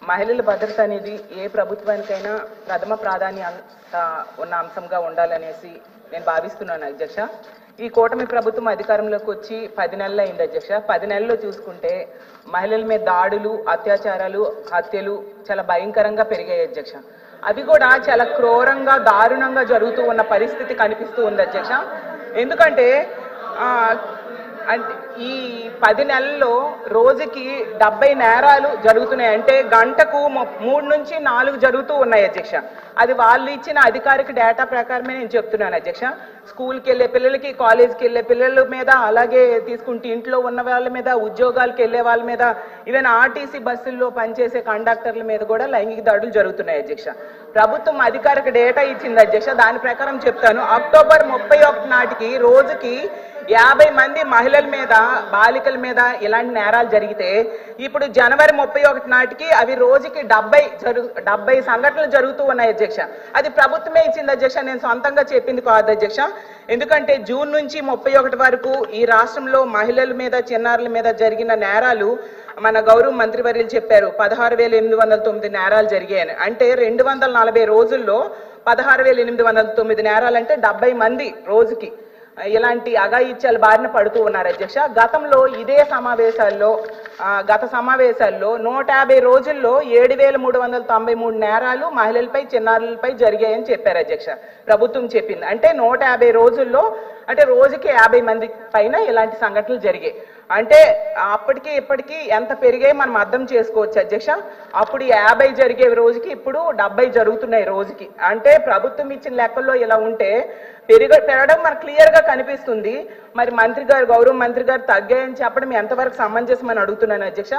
మహిళల భద్రత అనేది ఏ ప్రభుత్వానికైనా ప్రథమ ప్రాధాన్యత ఉన్న అంశంగా ఉండాలనేసి నేను భావిస్తున్నాను అధ్యక్ష. ఈ కూటమి ప్రభుత్వం అధికారంలోకి వచ్చి 10 నెలలు అయింది అధ్యక్ష. 10 నెలల్లో చూసుకుంటే మహిళల మీద దాడులు, అత్యాచారాలు, హత్యలు చాలా భయంకరంగా పెరిగాయి అధ్యక్ష. అవి కూడా చాలా క్రూరంగా, దారుణంగా జరుగుతూ ఉన్న పరిస్థితి కనిపిస్తూ ఉంది అధ్యక్ష. ఎందుకంటే అంటే ఈ 10 నెలల్లో రోజుకి 70 నేరాలు జరుగుతున్నాయి. అంటే గంటకు 3 నుంచి 4 జరుగుతూ ఉన్నాయి అధ్యక్ష. అది వాళ్ళు ఇచ్చిన అధికారిక డేటా ప్రకారమే నేను చెప్తున్నాను అధ్యక్ష. స్కూల్కి వెళ్ళే పిల్లలకి, కాలేజ్కి వెళ్ళే పిల్లల మీద, అలాగే తీసుకుంటే ఇంట్లో ఉన్న వాళ్ళ మీద, ఉద్యోగాలకు వెళ్ళే వాళ్ళ మీద, ఈవెన్ ఆర్టీసీ బస్సుల్లో పనిచేసే కండక్టర్ల మీద కూడా లైంగిక దాడులు జరుగుతున్నాయి అధ్యక్ష. ప్రభుత్వం అధికారిక డేటా ఇచ్చింది అధ్యక్ష. దాని ప్రకారం చెప్తాను, అక్టోబర్ 31 నాటికి రోజుకి 50 మంది మహిళల మీద, బాలికల మీద ఇలాంటి నేరాలు జరిగితే ఇప్పుడు జనవరి 31 నాటికి అవి రోజుకి 70 సంఘటనలు జరుగుతూ ఉన్నాయి అధ్యక్ష. అది ప్రభుత్వమే ఇచ్చింది అధ్యక్ష, నేను సొంతంగా చెప్పింది కాదు అధ్యక్ష. ఎందుకంటే జూన్ నుంచి 31 వరకు ఈ రాష్ట్రంలో మహిళల మీద, చిన్నారుల మీద జరిగిన నేరాలు మన గౌరవ మంత్రివర్యులు చెప్పారు 16,809 నేరాలు జరిగాయని. అంటే 240 రోజుల్లో 16,809 నేరాలు అంటే 70 మంది రోజుకి ఇలాంటి అఘాయిత్యాల బారిన పడుతూ ఉన్నారు అధ్యక్ష. గతంలో ఇదే సమావేశాల్లో గత సమావేశాల్లో 150 రోజుల్లో 7,393 నేరాలు మహిళలపై, చిన్నారులపై జరిగాయని చెప్పారు అధ్యక్ష. ప్రభుత్వం చెప్పింది అంటే 150 రోజుల్లో అంటే రోజుకి 50 మంది పైన ఇలాంటి సంఘటనలు జరిగాయి. అంటే అప్పటికి ఇప్పటికీ ఎంత పెరిగాయి మనం అర్థం చేసుకోవచ్చు అధ్యక్ష. అప్పుడు 50 జరిగే రోజుకి ఇప్పుడు 70 జరుగుతున్నాయి రోజుకి. అంటే ప్రభుత్వం ఇచ్చిన లెక్కల్లో ఇలా ఉంటే పెరగడం మనకు క్లియర్ గా కనిపిస్తుంది. మరి మంత్రి గారు, గౌరవ మంత్రి గారు తగ్గాయని చెప్పడం ఎంతవరకు సమంజసమని అడుగుతున్నాను అధ్యక్ష.